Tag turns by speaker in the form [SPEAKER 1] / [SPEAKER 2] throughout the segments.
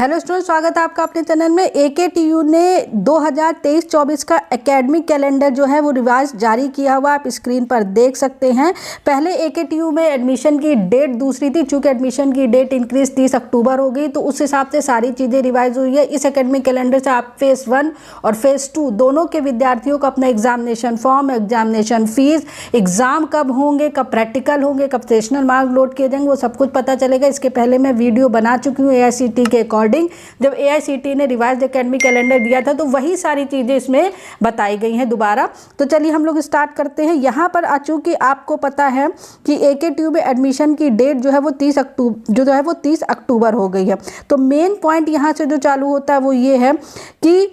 [SPEAKER 1] Hello student, स्वागत है आपका अपने चैनल में। AKTU ने 2023-24 का एकेडमिक कैलेंडर जो है वो रिवाइज जारी किया हुआ आप स्क्रीन पर देख सकते हैं। पहले AKTU में एडमिशन की डेट दूसरी थी, चूँकि एडमिशन की डेट इंक्रीज 30 अक्टूबर हो गई, तो उस हिसाब से सारी चीज़ें रिवाइज हुई है। इस एकेडमिक कैलेंडर से आप फेज़ 1 और फेज़ 2 दोनों के विद्यार्थियों को अपना examination form, examination fees, exam कब होंगे, कब प्रैक्टिकल होंगे, कब सेशनल मार्क लोड किए जाएंगे, वो सब कुछ पता चलेगा। इसके पहले मैं वीडियो बना चुकी हूँ AICTE के अकॉर्डिंग। जब AICTE ने रिवाइज्ड एकेडमिक कैलेंडर दिया था तो वही सारी चीज़ें इसमें बताई गई हैं दोबारा। तो चलिए हम लोग स्टार्ट करते हैं। यहाँ पर चूँकि आपको पता है कि AKTU में एडमिशन की डेट जो है वो 30 अक्टूबर हो गई है। तो मेन पॉइंट यहाँ से जो चालू होता है वो ये है कि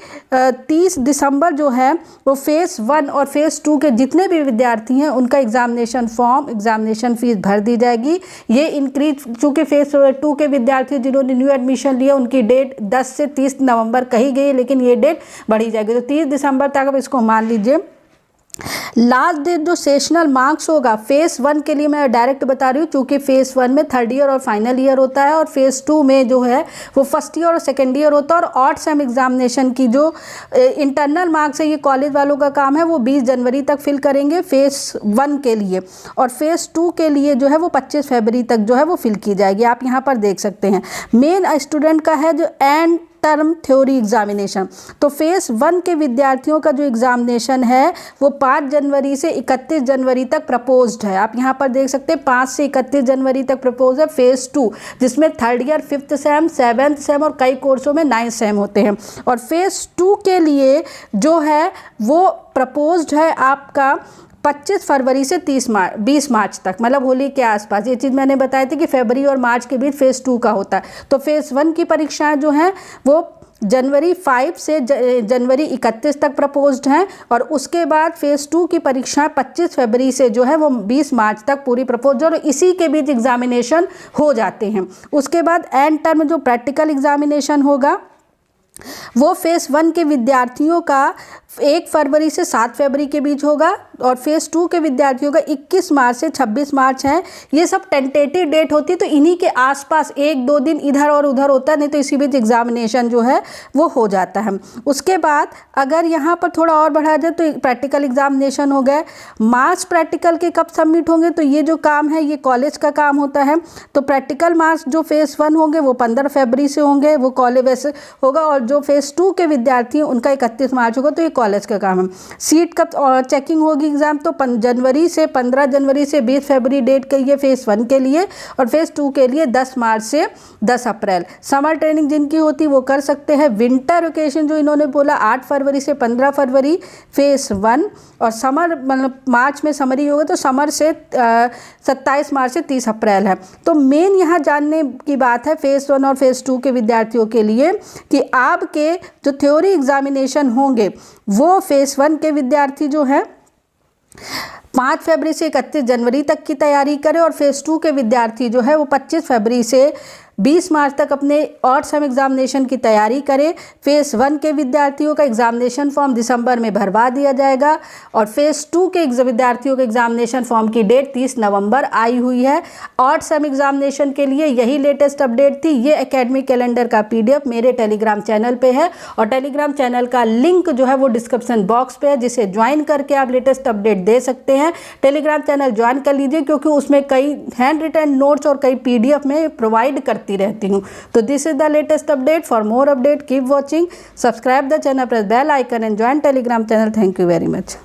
[SPEAKER 1] 30 दिसंबर जो है वो फेज़ 1 और फेज़ 2 के जितने भी विद्यार्थी हैं उनका एग्जामिनेशन फॉर्म, एग्जामिनेशन फीस भर दी जाएगी। ये इंक्रीज, चूँकि फेज़ 2 के विद्यार्थी जिन्होंने न्यू एडमिशन लिया उनकी डेट 10 से 30 नवंबर कही गई है, लेकिन ये डेट बढ़ी जाएगी। तो 30 दिसंबर तक अब इसको मान लीजिए। लास्ट डेट जो सेशनल मार्क्स होगा फेज़ 1 के लिए मैं डायरेक्ट बता रही हूँ, क्योंकि फेज़ 1 में थर्ड ईयर और फाइनल ईयर होता है, और फेज़ 2 में जो है वो फर्स्ट ईयर और सेकेंड ईयर होता है। और ऑड सेम एग्जामिनेशन की जो इंटरनल मार्क्स है, ये कॉलेज वालों का काम है, वो 20 जनवरी तक फिल करेंगे फेज़ 1 के लिए, और फेज़ 2 के लिए जो है वो 25 फरवरी तक जो है वो फिल की जाएगी। आप यहाँ पर देख सकते हैं मेन स्टूडेंट का है जो एंड टर्म थ्योरी एग्जामिनेशन। तो फेज़ 1 के विद्यार्थियों का जो एग्जामिनेशन है वो 5 जनवरी से 31 जनवरी तक प्रपोज्ड है। आप यहाँ पर देख सकते हैं 5 से 31 जनवरी तक प्रपोज है। फेज़ 2 जिसमें third year, 5th same, 7th same और कई कोर्सों में 9th सेम होते हैं। और फेज़ 2 के लिए जो है वो प्रपोज्ड है आपका 25 फरवरी से 20 मार्च तक, मतलब होली के आसपास। ये चीज़ मैंने बताई थी कि फरवरी और मार्च के बीच फेज़ 2 का होता है। तो फेज़ 1 की परीक्षाएं जो हैं वो जनवरी 5 से जनवरी 31 तक प्रपोज्ड हैं, और उसके बाद फेज़ 2 की परीक्षाएं 25 फरवरी से जो है वो 20 मार्च तक पूरी प्रपोज, और इसी के बीच एग्जामिनेशन हो जाते हैं। उसके बाद एंड टर्म जो प्रैक्टिकल एग्जामिनेशन होगा वो फेज़ 1 के विद्यार्थियों का 1 फरवरी से 7 फरवरी के बीच होगा, और फेज़ 2 के विद्यार्थियों का 21 मार्च से 26 मार्च है। ये सब टेंटेटिव डेट होती है, तो इन्हीं के आसपास 1-2 दिन इधर और उधर होता है, नहीं तो इसी बीच एग्जामिनेशन जो है वो हो जाता है। उसके बाद अगर यहाँ पर थोड़ा और बढ़ा जाए तो प्रैक्टिकल एग्जामिनेशन हो गए। मार्क्स प्रैक्टिकल के कब सबमिट होंगे, तो ये जो काम है ये कॉलेज का काम होता है। तो प्रैक्टिकल मार्क्स जो फेज़ 1 होंगे वो 15 फरवरी से होंगे, वो कॉलेज वैसे होगा, और जो फेज़ 2 के विद्यार्थी हैं उनका 31 मार्च होगा, तो ये कॉलेज का काम है। सीट कब चेकिंग होगी एग्जाम, तो 15 जनवरी से 20 फरवरी डेट के लिए फेज़ 1 के लिए, और फेज़ 2 के लिए 10 मार्च से 10 अप्रैल। समर ट्रेनिंग जिनकी होती वो कर सकते हैं। विंटर वेकेशन जो इन्होंने बोला 8 फरवरी से 15 फरवरी फेज़ 1, और समर मतलब मार्च में समरी होगा, तो समर से 27 मार्च से 30 अप्रैल है। तो मेन यहाँ जानने की बात है फेज़ 1 और फेज़ 2 के विद्यार्थियों के लिए कि आपके जो थ्योरी एग्जामिनेशन होंगे वो फेज़ 1 के विद्यार्थी जो हैं 5 फरवरी से 31 जनवरी तक की तैयारी करें, और फेज़ 2 के विद्यार्थी जो है वो 25 फरवरी से 20 मार्च तक अपने ऑड सेम एग्जामिनेशन की तैयारी करें। फेज़ 1 के विद्यार्थियों का एग्जामिनेशन फॉर्म दिसंबर में भरवा दिया जाएगा, और फेज़ 2 के विद्यार्थियों के एग्जामिनेशन फॉर्म की डेट 30 नवंबर आई हुई है। ऑड सेम एग्जामिनेशन के लिए यही लेटेस्ट अपडेट थी। ये एकेडमिक कैलेंडर का PDF मेरे टेलीग्राम चैनल पे है, और टेलीग्राम चैनल का लिंक जो है वो डिस्क्रिप्शन बॉक्स पे है, जिसे ज्वाइन करके आप लेटेस्ट अपडेट दे सकते हैं। टेलीग्राम चैनल ज्वाइन कर लीजिए, क्योंकि उसमें कई हैंड रिटन नोट्स और कई PDF में प्रोवाइड करती रहती हूँ। तो this is the latest update. For more update keep watching, subscribe the channel, press bell icon and join Telegram channel. Thank you very much.